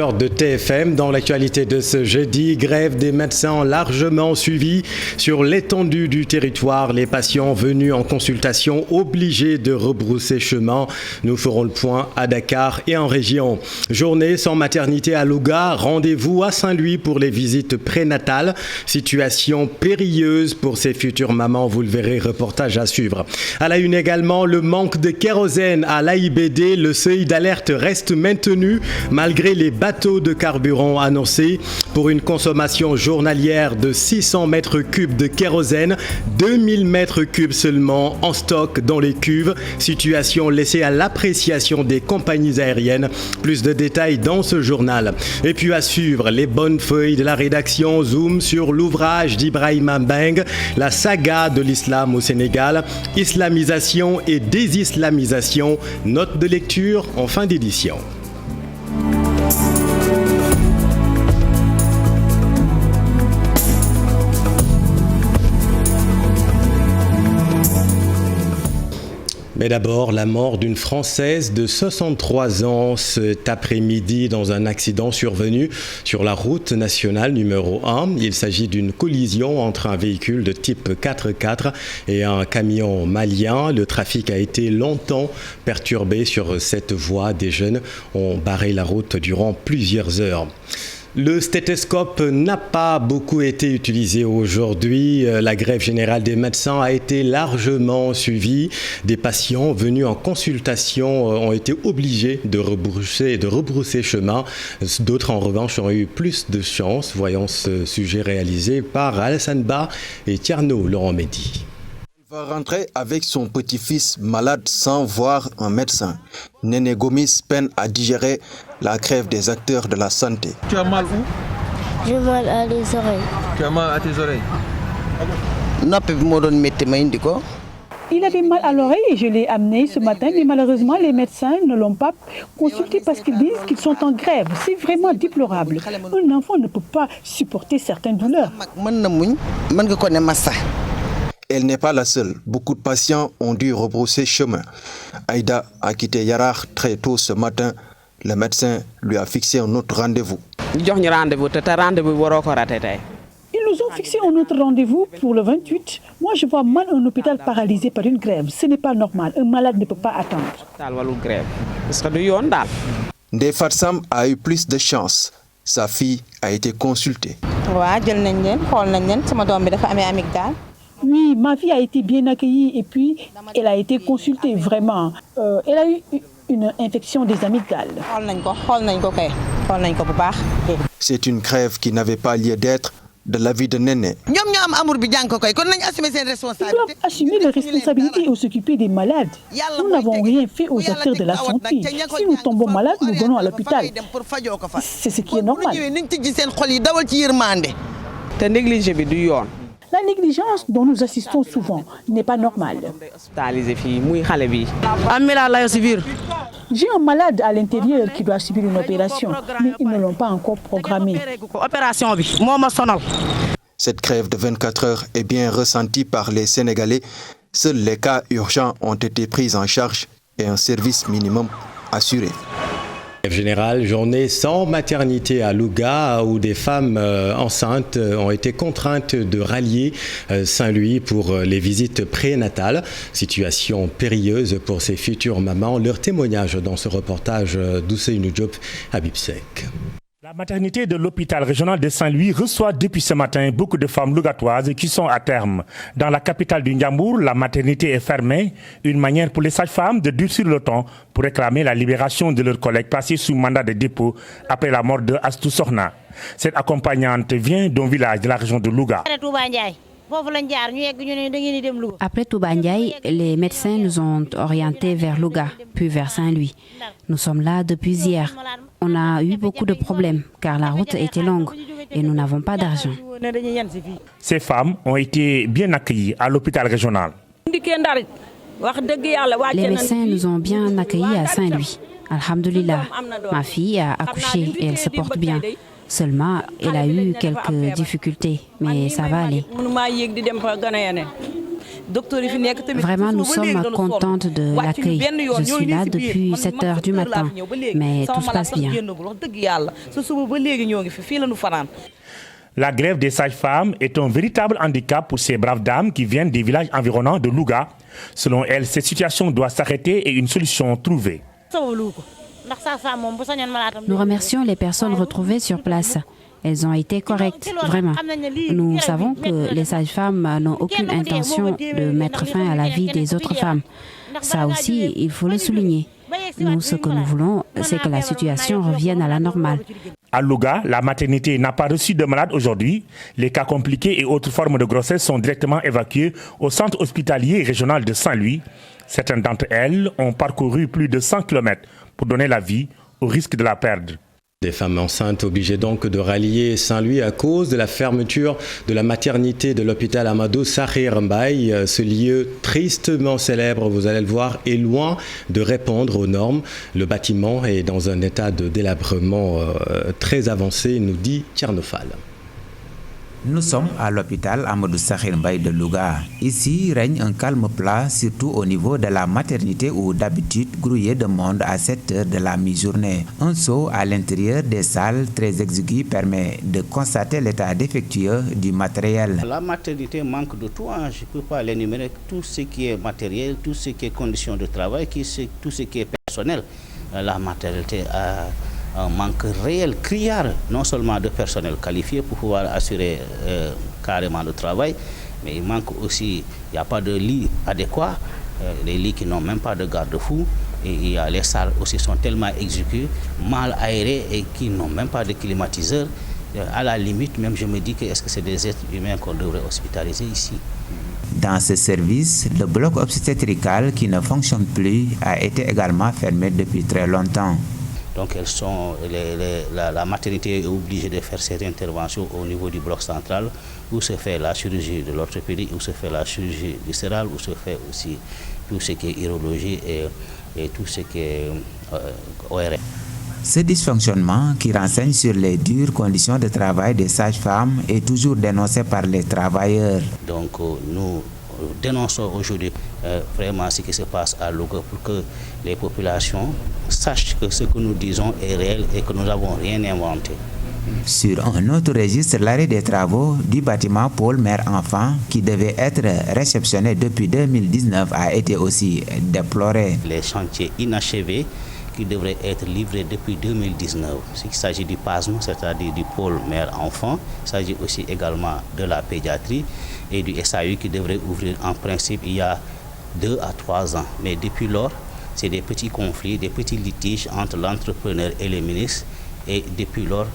De TFM, dans l'actualité de ce jeudi, grève des médecins largement suivie sur l'étendue du territoire. Les patients venus en consultation obligés de rebrousser chemin. Nous ferons le point à Dakar et en région. Journée sans maternité à Louga, rendez-vous à Saint-Louis pour les visites prénatales. Situation périlleuse pour ces futures mamans, vous le verrez, reportage à suivre. À la une également, le manque de kérosène à l'AIBD. Le seuil d'alerte reste maintenu malgré les bateaux de carburant annoncés pour une consommation journalière de 600 mètres cubes de kérosène, 2000 mètres cubes seulement en stock dans les cuves. Situation laissée à l'appréciation des compagnies aériennes. Plus de détails dans ce journal. Et puis à suivre, les bonnes feuilles de la rédaction zoom sur l'ouvrage d'Ibrahima Mbengue, la saga de l'islam au Sénégal, islamisation et désislamisation. Note de lecture en fin d'édition. Mais d'abord, la mort d'une Française de 63 ans cet après-midi dans un accident survenu sur la route nationale numéro 1. Il s'agit d'une collision entre un véhicule de type 4x4 et un camion malien. Le trafic a été longtemps perturbé sur cette voie. Des jeunes ont barré la route durant plusieurs heures. Le stéthoscope n'a pas beaucoup été utilisé aujourd'hui. La grève générale des médecins a été largement suivie. Des patients venus en consultation ont été obligés de rebrousser chemin. D'autres, en revanche, ont eu plus de chance. Voyons ce sujet réalisé par Alassane Ba et Tierno Laurent Mehdi. Va rentrer avec son petit-fils malade sans voir un médecin. Néné Gomis peine à digérer la grève des acteurs de la santé. Tu as mal où? J'ai mal à les oreilles. Tu as mal à tes oreilles? Il avait mal à l'oreille et je l'ai amené ce matin, mais malheureusement les médecins ne l'ont pas consulté parce qu'ils disent qu'ils sont en grève. C'est vraiment déplorable. Un enfant ne peut pas supporter certaines douleurs. Elle n'est pas la seule. Beaucoup de patients ont dû rebrousser chemin. Aïda a quitté Yarar très tôt ce matin. Le médecin lui a fixé un autre rendez-vous. Ils nous ont fixé un autre rendez-vous pour le 28. Moi, je vois mal un hôpital paralysé par une grève. Ce n'est pas normal. Un malade ne peut pas attendre. Ndeye Fatsam a eu plus de chance. Sa fille a été consultée. Oui, ma fille a été bien accueillie et puis elle a été consultée vraiment. Elle a eu une infection des amygdales. C'est une grève qui n'avait pas lieu d'être de l'avis de Néné. Ils doivent assumer leurs responsabilités et s'occuper des malades. Nous n'avons rien fait aux acteurs de la santé. Si nous tombons malades, nous donnons à l'hôpital. C'est ce qui est normal. La négligence dont nous assistons souvent n'est pas normale. J'ai un malade à l'intérieur qui doit subir une opération, mais ils ne l'ont pas encore programmée. Cette grève de 24 heures est bien ressentie par les Sénégalais. Seuls les cas urgents ont été pris en charge et un service minimum assuré. Général, journée sans maternité à Louga où des femmes enceintes ont été contraintes de rallier Saint-Louis pour les visites prénatales. Situation périlleuse pour ces futures mamans. Leur témoignage dans ce reportage d'Ousseynou Diop à Bipsec. La maternité de l'hôpital régional de Saint-Louis reçoit depuis ce matin beaucoup de femmes lougatoises qui sont à terme. Dans la capitale du Ndiambour, la maternité est fermée, une manière pour les sages-femmes de durcir le ton pour réclamer la libération de leurs collègues placés sous mandat de dépôt après la mort de Astou Sokhna. Cette accompagnante vient d'un village de la région de Louga. Après Touba Ndiaye, les médecins nous ont orientés vers Louga, puis vers Saint-Louis. Nous sommes là depuis hier. On a eu beaucoup de problèmes car la route était longue et nous n'avons pas d'argent. Ces femmes ont été bien accueillies à l'hôpital régional. Les médecins nous ont bien accueillis à Saint-Louis. Alhamdulillah, ma fille a accouché et elle se porte bien. Seulement, elle a eu quelques difficultés, mais ça va aller. Vraiment, nous sommes contentes de l'accueil. Je suis là depuis 7 h du matin, mais tout se passe bien. La grève des sages-femmes est un véritable handicap pour ces braves dames qui viennent des villages environnants de Louga. Selon elles, cette situation doit s'arrêter et une solution trouvée. Nous remercions les personnes retrouvées sur place. Elles ont été correctes, vraiment. Nous savons que les sages-femmes n'ont aucune intention de mettre fin à la vie des autres femmes. Ça aussi, il faut le souligner. Nous, ce que nous voulons, c'est que la situation revienne à la normale. À Louga, la maternité n'a pas reçu de malades aujourd'hui. Les cas compliqués et autres formes de grossesse sont directement évacués au centre hospitalier régional de Saint-Louis. Certaines d'entre elles ont parcouru plus de 100 km pour donner la vie au risque de la perdre. Des femmes enceintes obligées donc de rallier Saint-Louis à cause de la fermeture de la maternité de l'hôpital Amadou Sakhir Mbaye. Ce lieu tristement célèbre, vous allez le voir, est loin de répondre aux normes. Le bâtiment est dans un état de délabrement très avancé, nous dit Tchernofal. Nous sommes à l'hôpital Amadou Sakhir Mbaye de Louga. Ici règne un calme plat, surtout au niveau de la maternité où d'habitude grouillait de monde à 7 h de la mi-journée. Un saut à l'intérieur des salles très exigu permet de constater l'état défectueux du matériel. La maternité manque de tout, je ne peux pas l'énumérer, tout ce qui est matériel, tout ce qui est conditions de travail, tout ce qui est personnel. La maternité a un manque réel, criard, non seulement de personnel qualifié pour pouvoir assurer carrément le travail, mais il manque aussi, il n'y a pas de lits adéquats, les lits qui n'ont même pas de garde-fou, et les salles aussi sont tellement exiguës, mal aérées et qui n'ont même pas de climatiseur. À la limite, même je me dis que est-ce que c'est des êtres humains qu'on devrait hospitaliser ici? Dans ce service, le bloc obstétrical qui ne fonctionne plus a été également fermé depuis très longtemps. Donc la maternité est obligée de faire cette intervention au niveau du bloc central où se fait la chirurgie de l'orthopédie, où se fait la chirurgie viscérale, où se fait aussi tout ce qui est urologie et tout ce qui est ORL. Ce dysfonctionnement qui renseigne sur les dures conditions de travail des sages-femmes est toujours dénoncé par les travailleurs. Donc nous dénonçons aujourd'hui vraiment ce qui se passe à Louga pour que les populations sachent que ce que nous disons est réel et que nous n'avons rien inventé. Sur un autre registre, l'arrêt des travaux du bâtiment Pôle Mère-Enfant qui devait être réceptionné depuis 2019 a été aussi déploré. Les chantiers inachevés qui devraient être livrés depuis 2019. Il s'agit du PASM, c'est-à-dire du pôle mère-enfant. Il s'agit aussi également de la pédiatrie et du SAU qui devrait ouvrir en principe il y a 2 à 3 ans. Mais depuis lors, c'est des petits conflits, des petits litiges entre l'entrepreneur et les ministres. Et depuis lors,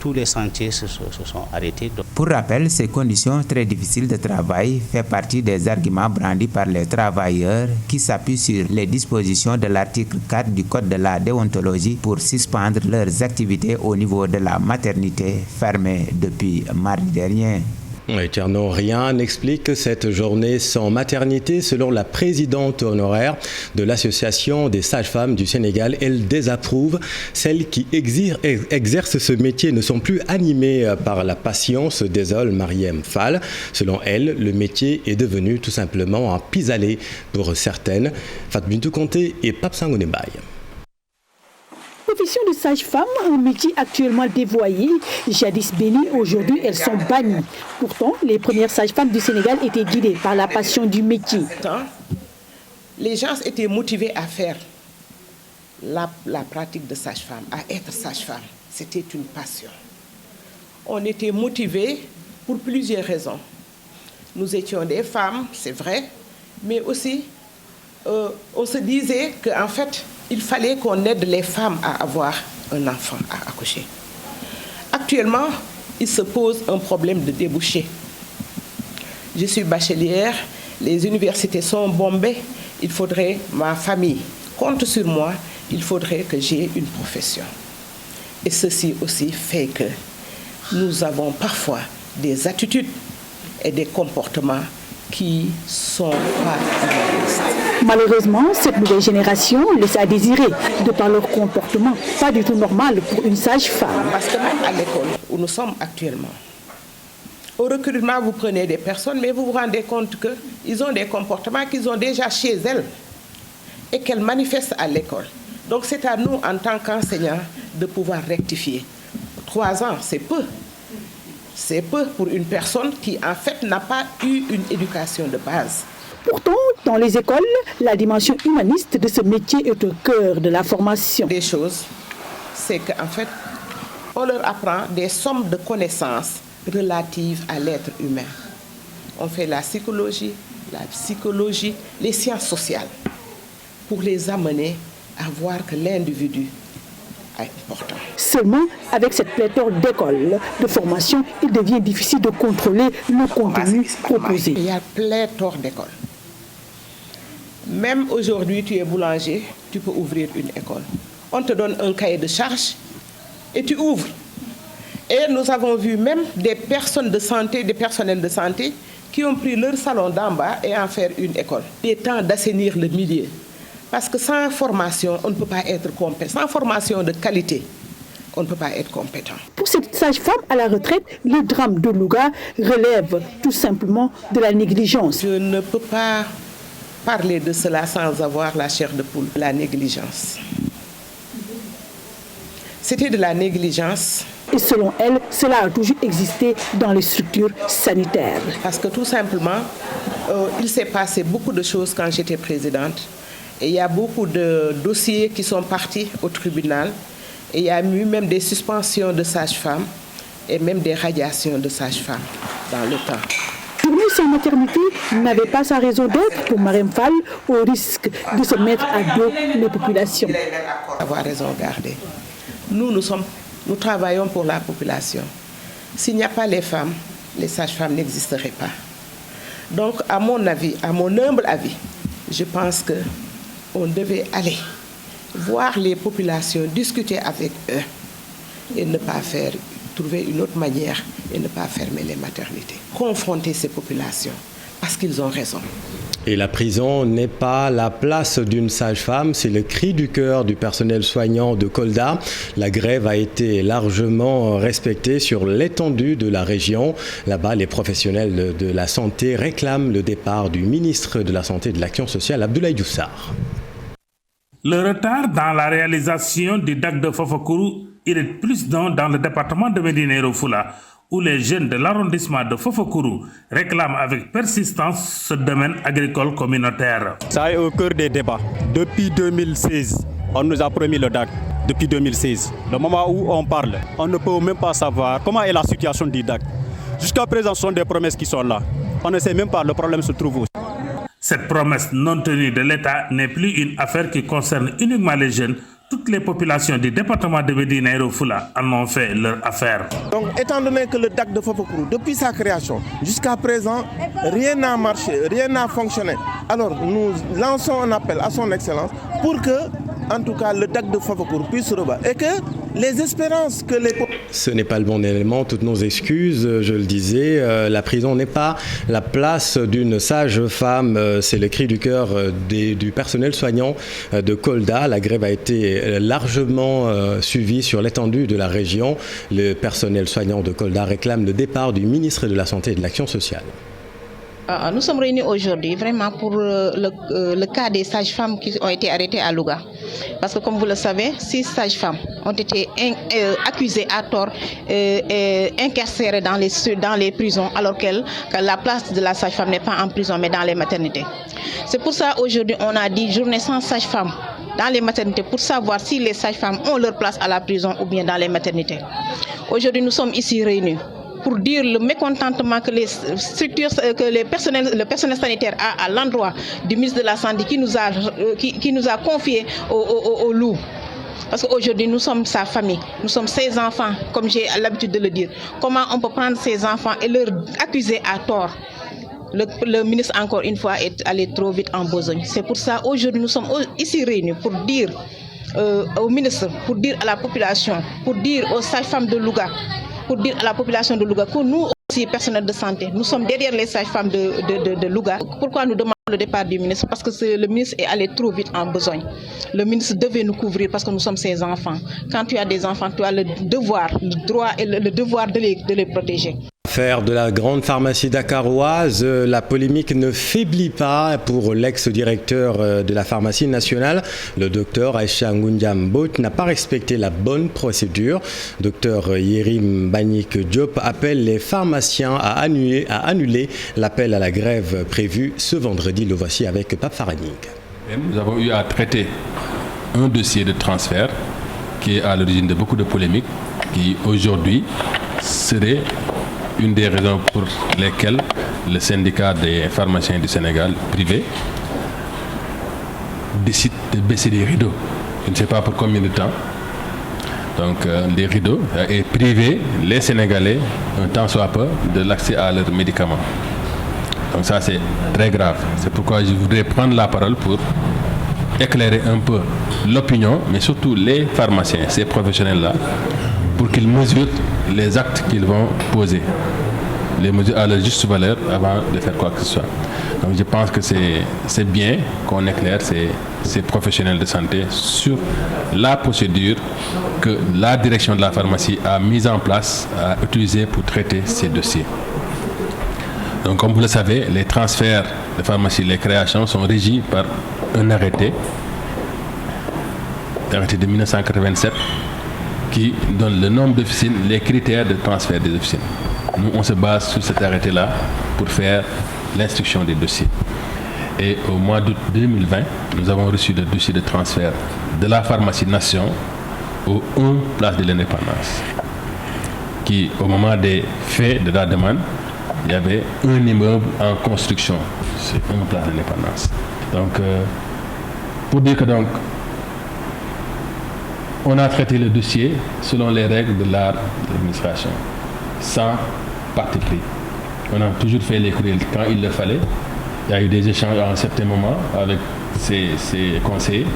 tous les chantiers se sont arrêtés. Pour rappel, ces conditions très difficiles de travail font partie des arguments brandis par les travailleurs qui s'appuient sur les dispositions de l'article 4 du Code de la déontologie pour suspendre leurs activités au niveau de la maternité fermée depuis mardi dernier. Tcherno, rien n'explique cette journée sans maternité. Selon la présidente honoraire de l'Association des sages-femmes du Sénégal, elle désapprouve. Celles qui exercent ce métier ne sont plus animées par la passion, se désole Mariem Fall. Selon elle, le métier est devenu tout simplement un pis-aller pour certaines. Fatou Bintou Conté et Pape Sangoné Mbaye. Profession de sage-femme, un métier actuellement dévoyé, jadis béni, aujourd'hui elles sont bannies. Pourtant, les premières sages-femmes du Sénégal étaient guidées par la passion du métier. Les gens étaient motivés à faire la pratique de sage-femme, à être sage-femme. C'était une passion. On était motivés pour plusieurs raisons. Nous étions des femmes, c'est vrai, mais aussi on se disait qu'en fait, il fallait qu'on aide les femmes à avoir un enfant, à accoucher. Actuellement, il se pose un problème de débouché. Je suis bachelière, les universités sont bombées, il faudrait, ma famille compte sur moi, il faudrait que j'ai une profession. Et ceci aussi fait que nous avons parfois des attitudes et des comportements qui sont pas réalistes. Malheureusement, cette nouvelle génération laisse à désirer, de par leur comportement pas du tout normal pour une sage-femme. Parce que même à l'école où nous sommes actuellement, Au recrutement, vous prenez des personnes, mais vous vous rendez compte qu'ils ont des comportements qu'ils ont déjà chez elles et qu'elles manifestent à l'école. Donc c'est à nous, en tant qu'enseignants, de pouvoir rectifier. 3 ans, c'est peu. C'est peu pour une personne qui, en fait, n'a pas eu une éducation de base. Pourtant, dans les écoles, la dimension humaniste de ce métier est au cœur de la formation. Des choses, c'est qu'en fait, on leur apprend des sommes de connaissances relatives à l'être humain. On fait la psychologie, les sciences sociales, pour les amener à voir que l'individu est important. Seulement, avec cette pléthore d'écoles de formation, il devient difficile de contrôler le contenu proposé. Il y a pléthore d'écoles. Même aujourd'hui, tu es boulanger, tu peux ouvrir une école. On te donne un cahier de charges et tu ouvres. Et nous avons vu même des personnes de santé, des personnels de santé, qui ont pris leur salon d'en bas et en faire une école. Il est temps d'assainir le milieu. Parce que sans formation, on ne peut pas être compétent. Sans formation de qualité, on ne peut pas être compétent. Pour cette sage-femme à la retraite, le drame de Louga relève tout simplement de la négligence. Je ne peux pas parler de cela sans avoir la chair de poule. La négligence. C'était de la négligence. Et selon elle, cela a toujours existé dans les structures sanitaires. Parce que tout simplement, il s'est passé beaucoup de choses quand j'étais présidente. Et il y a beaucoup de dossiers qui sont partis au tribunal. Et il y a eu même des suspensions de sages-femmes et même des radiations de sages-femmes dans le temps. Tourner sans maternité n'avait pas sa raison d'être pour Marème Fall, au risque de se mettre à dos les populations. Avoir raison gardée. Nous travaillons pour la population. S'il n'y a pas les femmes, les sages-femmes n'existeraient pas. Donc, à mon avis, à mon humble avis, je pense qu'on devait aller voir les populations, discuter avec eux et ne pas trouver une autre manière et ne pas fermer les maternités. Confronter ces populations parce qu'ils ont raison. Et la prison n'est pas la place d'une sage-femme, c'est le cri du cœur du personnel soignant de Kolda. La grève a été largement respectée sur l'étendue de la région. Là-bas, les professionnels de la santé réclament le départ du ministre de la Santé et de l'Action sociale, Abdoulaye Diouf Sarr. Le retard dans la réalisation du DAC de Fofokuru irrite plus d'un dans le département de Médina Yoro Foulah, où les jeunes de l'arrondissement de Fofokuru réclament avec persistance ce domaine agricole communautaire. Ça est au cœur des débats. Depuis 2016, on nous a promis le DAC. Depuis 2016, le moment où on parle, on ne peut même pas savoir comment est la situation du DAC. Jusqu'à présent, ce sont des promesses qui sont là. On ne sait même pas, le problème se trouve où. Cette promesse non tenue de l'État n'est plus une affaire qui concerne uniquement les jeunes. Toutes les populations du département de Médina Yoro Foulah en ont fait leur affaire. Donc, étant donné que le DAC de Fofokuru, depuis sa création jusqu'à présent, rien n'a marché, rien n'a fonctionné. Alors, nous lançons un appel à son Excellence pour que, en tout cas, le DAC de Fofokuru puisse rebattre et que les espérances que les... Ce n'est pas le bon élément, toutes nos excuses, je le disais. La prison n'est pas la place d'une sage-femme, c'est le cri du cœur du personnel soignant de Kolda. La grève a été largement suivie sur l'étendue de la région. Le personnel soignant de Kolda réclame le départ du ministre de la Santé et de l'Action sociale. Nous sommes réunis aujourd'hui vraiment pour le cas des sages-femmes qui ont été arrêtées à Louga. Parce que comme vous le savez, 6 sages-femmes ont été accusées à tort et incarcérées dans les prisons, alors que la place de la sage-femme n'est pas en prison mais dans les maternités. C'est pour ça aujourd'hui on a dit journée sans sage-femme dans les maternités pour savoir si les sages-femmes ont leur place à la prison ou bien dans les maternités. Aujourd'hui nous sommes ici réunis pour dire le mécontentement que les structures, que le personnel sanitaire a à l'endroit du ministre de la Santé qui nous a confié au loup. Parce qu'aujourd'hui, nous sommes sa famille, nous sommes ses enfants, comme j'ai l'habitude de le dire. Comment on peut prendre ces enfants et leur accuser à tort? Le ministre, encore une fois, est allé trop vite en besogne. C'est pour ça, aujourd'hui, nous sommes ici réunis pour dire au ministre, pour dire à la population, pour dire aux sages-femmes de Louga, pour dire à la population de Louga que nous aussi, personnels de santé, nous sommes derrière les sages-femmes de Louga. Pourquoi nous demandons le départ du ministre? Parce que le ministre est allé trop vite en besogne. Le ministre devait nous couvrir parce que nous sommes ses enfants. Quand tu as des enfants, tu as le devoir, le droit et le devoir de les protéger. Affaire de la grande pharmacie dakaroise, la polémique ne faiblit pas pour l'ex-directeur de la pharmacie nationale. Le docteur Aïcha Ngoundiam Bot n'a pas respecté la bonne procédure. Docteur Yérim Bagnik Diop appelle les pharmaciens à annuler l'appel à la grève prévu ce vendredi. Le voici avec Pape Faranig. Nous avons eu à traiter un dossier de transfert qui est à l'origine de beaucoup de polémiques, qui aujourd'hui serait une des raisons pour lesquelles le syndicat des pharmaciens du Sénégal privé décide de baisser les rideaux. Je ne sais pas pour combien de temps. Donc les rideaux et priver les Sénégalais, un temps soit peu, de l'accès à leurs médicaments. Donc ça c'est très grave. C'est pourquoi je voudrais prendre la parole pour éclairer un peu l'opinion, mais surtout les pharmaciens, ces professionnels-là, pour qu'ils mesurent les actes qu'ils vont poser, les mesures à leur juste valeur avant de faire quoi que ce soit. Donc je pense que c'est bien qu'on éclaire ces professionnels de santé sur la procédure que la direction de la pharmacie a mise en place, a utilisée pour traiter ces dossiers. Donc comme vous le savez, les transferts de pharmacie, les créations sont régis par un arrêté de 1987, qui donne le nombre d'officines, les critères de transfert des officines. Nous, on se base sur cet arrêté-là pour faire l'instruction des dossiers. Et au mois d'août 2020, nous avons reçu le dossier de transfert de la pharmacie Nation au 1 place de l'Indépendance, qui, au moment des faits de la demande, il y avait un immeuble en construction sur 1 place de l'Indépendance. Donc, pour dire que donc, on a traité le dossier selon les règles de l'art de l'administration, sans parti pris. On a toujours fait les courriels quand il le fallait. Il y a eu des échanges à un certain moment avec ces conseillers.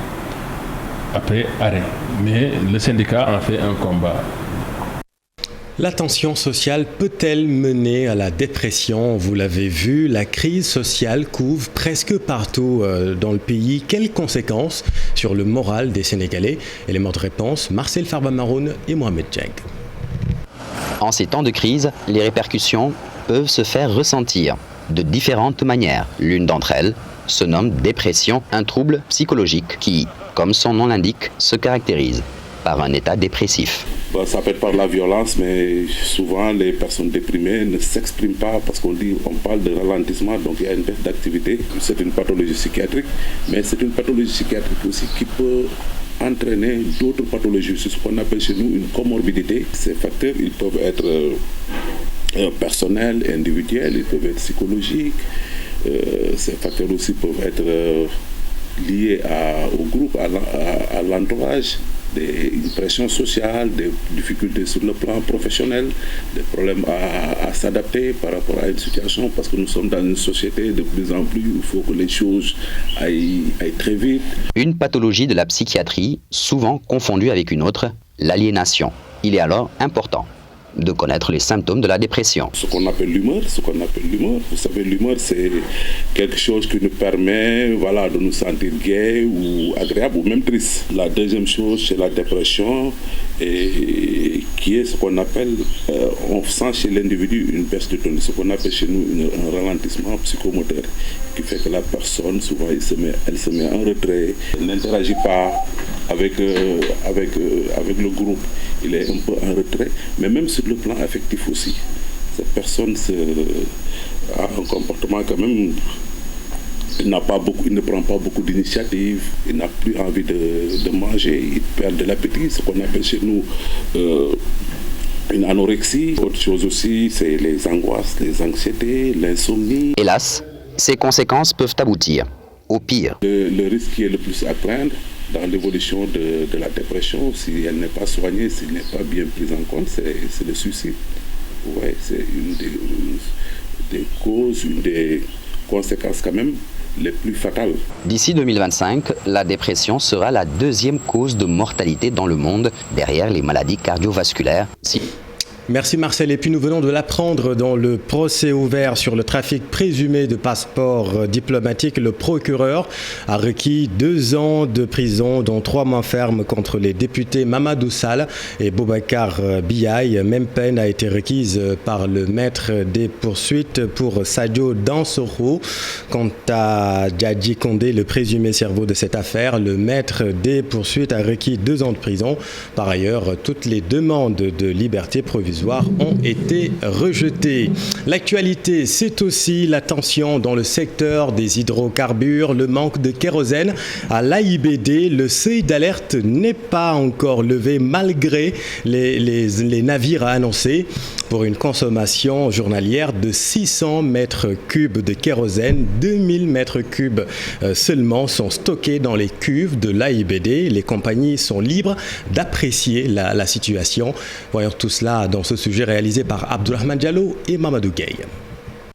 Après, arrêt. Mais le syndicat en fait un combat. La tension sociale peut-elle mener à la dépression? Vous l'avez vu, la crise sociale couvre presque partout dans le pays. Quelles conséquences sur le moral des Sénégalais? Élément de réponse, Marcel Farba-Maroun et Mohamed Djeng. En ces temps de crise, les répercussions peuvent se faire ressentir de différentes manières. L'une d'entre elles se nomme dépression, un trouble psychologique qui, comme son nom l'indique, se caractérise par un état dépressif. Ça peut être par la violence, mais souvent les personnes déprimées ne s'expriment pas parce qu'on parle de ralentissement, donc il y a une baisse d'activité. C'est une pathologie psychiatrique, mais c'est une pathologie psychiatrique aussi qui peut entraîner d'autres pathologies. C'est ce qu'on appelle chez nous une comorbidité. Ces facteurs, ils peuvent être personnels, individuels, ils peuvent être psychologiques. Ces facteurs aussi peuvent être liés au groupe, à l'entourage. Une pression sociale, des difficultés sur le plan professionnel, des problèmes à s'adapter par rapport à une situation, parce que nous sommes dans une société de plus en plus où il faut que les choses aillent très vite. Une pathologie de la psychiatrie, souvent confondue avec une autre, l'aliénation. Il est alors important de connaître les symptômes de la dépression. Ce qu'on appelle l'humeur, vous savez, l'humeur c'est quelque chose qui nous permet de nous sentir gai ou agréable ou même triste. La deuxième chose c'est la dépression et qui est ce qu'on appelle, on sent chez l'individu une baisse de tonus, ce qu'on appelle chez nous un ralentissement psychomoteur qui fait que la personne souvent elle se met en retrait, elle n'interagit pas avec le groupe, il est un peu en retrait, mais même sur le plan affectif aussi. Cette personne a un comportement quand même, il ne prend pas beaucoup d'initiatives, il n'a plus envie de manger, il perd de l'appétit, ce qu'on appelle chez nous une anorexie. Autre chose aussi, c'est les angoisses, les anxiétés, l'insomnie. Hélas, ces conséquences peuvent aboutir au pire. Le risque qui est le plus à craindre dans l'évolution de la dépression, si elle n'est pas soignée, si elle n'est pas bien prise en compte, c'est le suicide. Ouais, c'est une des causes, une des conséquences quand même les plus fatales. D'ici 2025, la dépression sera la deuxième cause de mortalité dans le monde, derrière les maladies cardiovasculaires. Merci Marcel. Et puis nous venons de l'apprendre dans le procès ouvert sur le trafic présumé de passeports diplomatiques. Le procureur a requis 2 ans de prison, dont 3 mois fermes contre les députés Mamadou Sall et Boubacar Biaye. Même peine a été requise par le maître des poursuites pour Sadio Dansokho. Quant à Djadji Condé, le présumé cerveau de cette affaire, le maître des poursuites a requis 2 ans de prison. Par ailleurs, toutes les demandes de liberté provisoire ont été rejetées. L'actualité, c'est aussi la tension dans le secteur des hydrocarbures, le manque de kérosène à l'AIBD. Le seuil d'alerte n'est pas encore levé malgré les navires annoncés pour une consommation journalière de 600 mètres cubes de kérosène. 2000 mètres cubes seulement sont stockés dans les cuves de l'AIBD. Les compagnies sont libres d'apprécier la situation. Voyons tout cela dans ce sujet réalisé par Abdourahmane Diallo et Mamadou Gueye.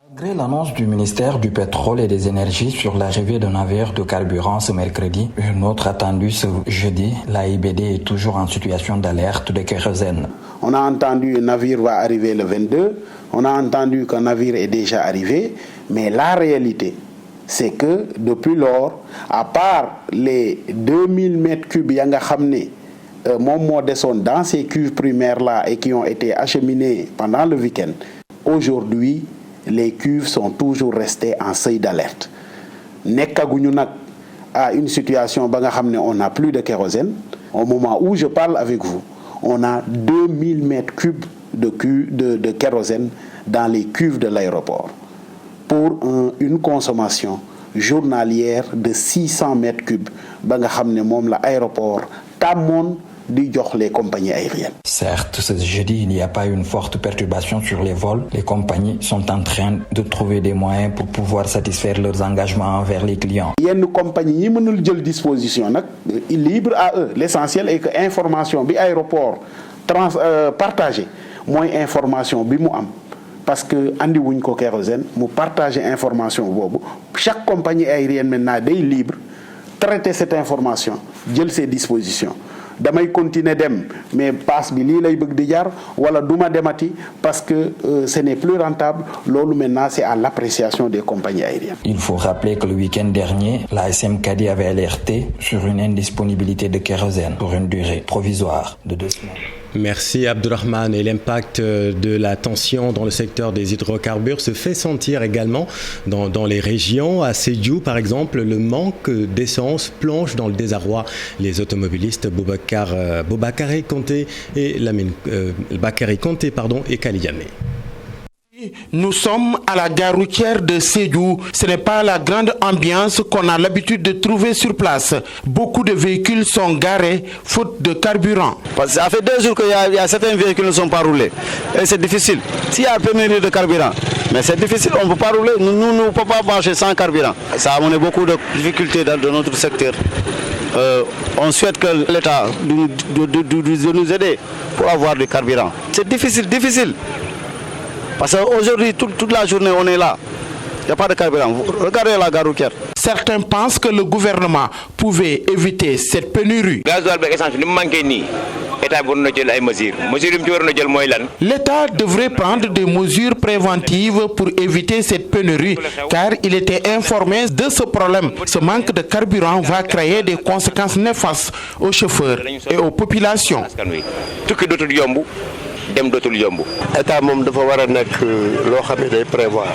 Malgré l'annonce du ministère du Pétrole et des Énergies sur l'arrivée d'un navire de carburant ce mercredi, une autre attendue ce jeudi, l'AIBD est toujours en situation d'alerte de kérosène. On a entendu qu'un navire va arriver le 22, on a entendu qu'un navire est déjà arrivé, mais la réalité, c'est que depuis lors, à part les 2000 mètres cubes yanga xamné dans ces cuves primaires-là et qui ont été acheminées pendant le week-end, aujourd'hui, les cuves sont toujours restées en seuil d'alerte. Nekkaguñu nak à une situation ba nga xamné on n'a plus de kérosène. Au moment où je parle avec vous, on a 2000 mètres cubes de kérosène dans les cuves de l'aéroport pour une consommation journalière de 600 mètres cubes ba nga xamné mom la aéroport tamone les compagnies aériennes. Certes, ce jeudi, il n'y a pas une forte perturbation sur les vols. Les compagnies sont en train de trouver des moyens pour pouvoir satisfaire leurs engagements envers les clients. Il y a une compagnie qui mënul jël disposition libre à eux. L'essentiel est que l'information bi aéroport partagée, moins information bi mu am. Parce que andi wuñ ko kérosène, mu partager information bobu. Chaque compagnie aérienne maintenant est libre traiter cette information, jël ses dispositions. Damay continuer dem mais passe bi li lay bëgg di jar wala duma demati parce que ce n'est plus rentable. Lolu maintenant c'est à l'appréciation des compagnies aériennes. Il faut rappeler que le week-end dernier, la SMKD avait alerté sur une indisponibilité de kérosène pour une durée provisoire de 2 semaines. Merci Abdourahmane. Et l'impact de la tension dans le secteur des hydrocarbures se fait sentir également dans les régions. À Sédhiou, par exemple, le manque d'essence plonge dans le désarroi les automobilistes Boubacar Konté et Kaliamé. Nous sommes à la gare routière de Sédhiou. Ce n'est pas la grande ambiance qu'on a l'habitude de trouver sur place. Beaucoup de véhicules sont garés faute de carburant. Parce que ça fait 2 jours qu'il y a certains véhicules qui ne sont pas roulés. Et c'est difficile. S'il y a pénurie de carburant, mais c'est difficile, on ne peut pas rouler. Nous ne pouvons pas marcher sans carburant. Ça a amené beaucoup de difficultés dans notre secteur. On souhaite que l'État nous aide pour avoir du carburant. C'est difficile. Parce qu'aujourd'hui, toute la journée, on est là. Il n'y a pas de carburant. Regardez la gare routière. Certains pensent que le gouvernement pouvait éviter cette pénurie. L'État devrait prendre des mesures préventives pour éviter cette pénurie, car il était informé de ce problème. Ce manque de carburant va créer des conséquences néfastes aux chauffeurs et aux populations. État moom dafa war a nekk loo xam ne day prévoir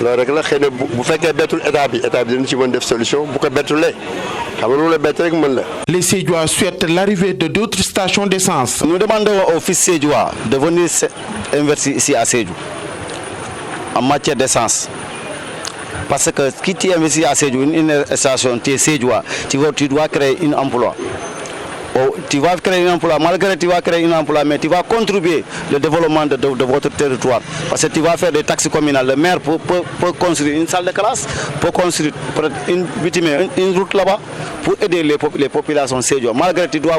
loolu rek la xëy na bu fekkee bettul état bi dina ci mën def solution bu ko bettulee xam nga loolu la bett rek mën la. Les Sédhiouas souhaitent l'arrivée de d'autres stations d'essence. Nous demandons aux fils sédhiouis de venir investir ici à Sédhiou en matière d'essence. Parce que si tu investis à Sédhiou, une station, tu es sédhiouis, tu dois créer un emploi. Tu vas créer un emploi, malgré que tu vas créer un emploi, mais tu vas contribuer au développement de votre territoire. Parce que tu vas faire des taxes communales. Le maire peut construire une salle de classe, peut construire une route là-bas pour aider les populations sédhioues. Malgré que tu vas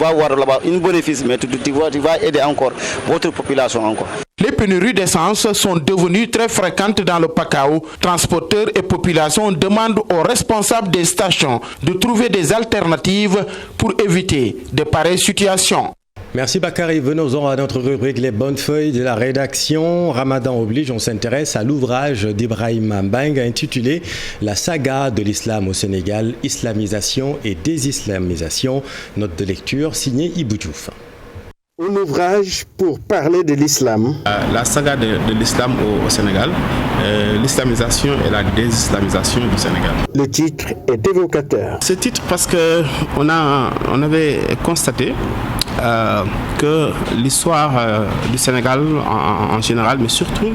avoir là-bas un bénéfice, mais tu vas aider encore votre population encore. Les pénuries d'essence sont devenues très fréquentes dans le Pakao. Transporteurs et populations demandent aux responsables des stations de trouver des alternatives pour éviter de pareilles situations. Merci Bakary. Venons-en à notre rubrique Les bonnes feuilles de la rédaction. Ramadan oblige, on s'intéresse à l'ouvrage d'Ibrahim Mbang intitulé La saga de l'islam au Sénégal, islamisation et désislamisation. Note de lecture signée Ibou Diouf. Un ouvrage pour parler de l'islam. La saga de l'islam au Sénégal, l'islamisation et la désislamisation du Sénégal. Le titre est évocateur. Ce titre parce qu'on avait constaté que l'histoire du Sénégal en général, mais surtout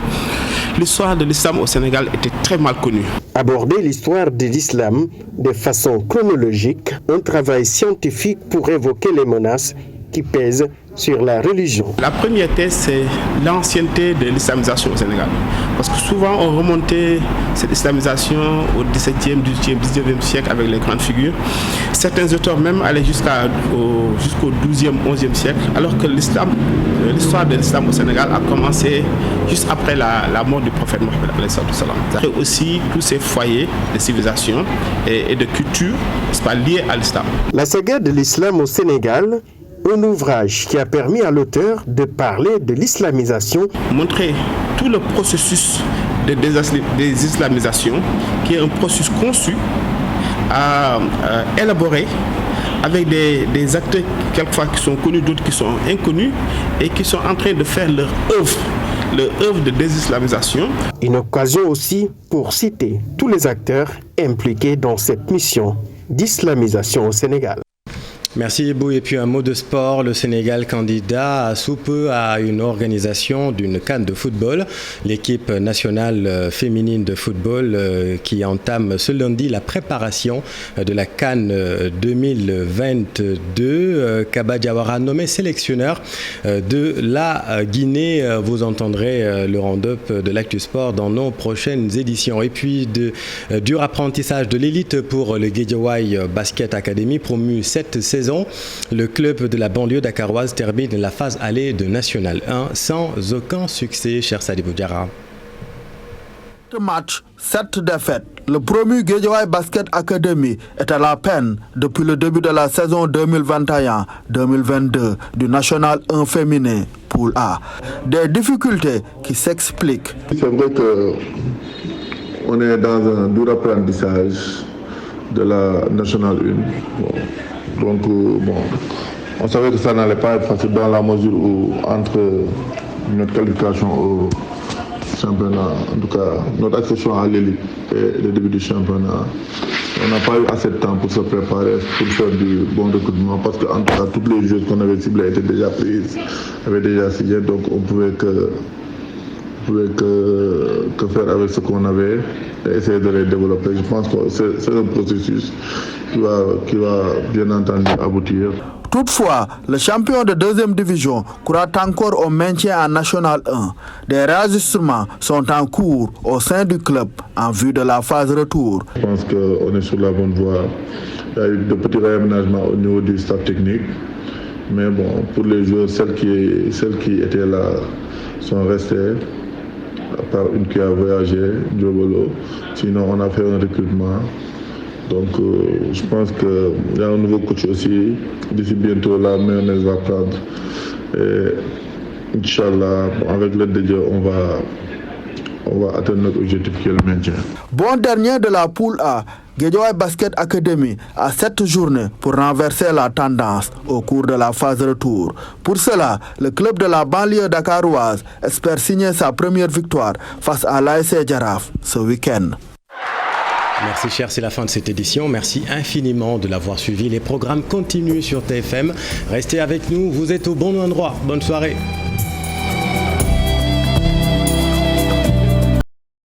l'histoire de l'islam au Sénégal était très mal connue. Aborder l'histoire de l'islam de façon chronologique, un travail scientifique pour évoquer les menaces qui pèsent sur la religion. La première thèse, c'est l'ancienneté de l'islamisation au Sénégal. Parce que souvent, on remontait cette islamisation au XVIIe, XVIIIe, XIXe siècle avec les grandes figures. Certains auteurs même allaient jusqu'au XIIe, XIe siècle, alors que l'histoire de l'islam au Sénégal a commencé juste après la mort du prophète Mohammed. Après aussi tous ces foyers de civilisation et de culture liés à l'islam. La saga de l'islam au Sénégal, un ouvrage qui a permis à l'auteur de parler de l'islamisation. Montrer tout le processus de désislamisation, qui est un processus conçu, élaboré, avec des acteurs quelquefois qui sont connus, d'autres qui sont inconnus, et qui sont en train de faire leur œuvre de désislamisation. Une occasion aussi pour citer tous les acteurs impliqués dans cette mission d'islamisation au Sénégal. Merci Ebou. Et puis un mot de sport, le Sénégal candidat sous peu à une organisation d'une CAN de football. L'équipe nationale féminine de football qui entame ce lundi la préparation de la CAN 2022. Kaba Diawara nommé sélectionneur de la Guinée. Vous entendrez le round-up de l'Actu Sport dans nos prochaines éditions. Et puis dur apprentissage de l'élite pour le Guédiawaye Basket Academy promu cette saison. Le club de la banlieue dakaroise termine la phase allée de National 1 sans aucun succès, cher Sadibou Diarra. 7 matchs, 7 défaites. Le promu Guédiawaye Basket Academy est à la peine depuis le début de la saison 2021-2022 du National 1 féminin Poule A. Des difficultés qui s'expliquent. C'est vrai qu'on est dans un dur apprentissage de la National 1. Donc, on savait que ça n'allait pas être facile dans la mesure où, entre notre qualification au championnat, en tout cas notre accession à l'élite et le début du championnat, on n'a pas eu assez de temps pour se préparer, pour faire du bon recrutement, parce qu'en tout cas, toutes les joueuses qu'on avait ciblées étaient déjà prises, avaient déjà signé, donc on pouvait que faire avec ce qu'on avait et essayer de les développer. Je pense que c'est un processus qui va bien entendu aboutir. Toutefois, le champion de deuxième division croit encore au maintien en National 1. Des réajustements sont en cours au sein du club en vue de la phase retour. Je pense qu'on est sur la bonne voie. Il y a eu de petits réaménagements au niveau du staff technique. Mais bon, pour les joueurs, celles qui étaient là sont restées, à part une qui a voyagé, Diobolo. Sinon, on a fait un recrutement. Donc, je pense qu'il y a un nouveau coach aussi. D'ici bientôt, la mayonnaise va prendre. Et Inch'Allah, avec l'aide de Dieu, on va atteindre notre objectif qui est le maintien. Bon dernier de la poule A, Guédiawaye Basket Academy a 7 journées pour renverser la tendance au cours de la phase retour. Pour cela, le club de la banlieue dakaroise espère signer sa première victoire face à l'ASC Jaraaf ce week-end. Merci cher, c'est la fin de cette édition. Merci infiniment de l'avoir suivi. Les programmes continuent sur TFM. Restez avec nous, vous êtes au bon endroit. Bonne soirée.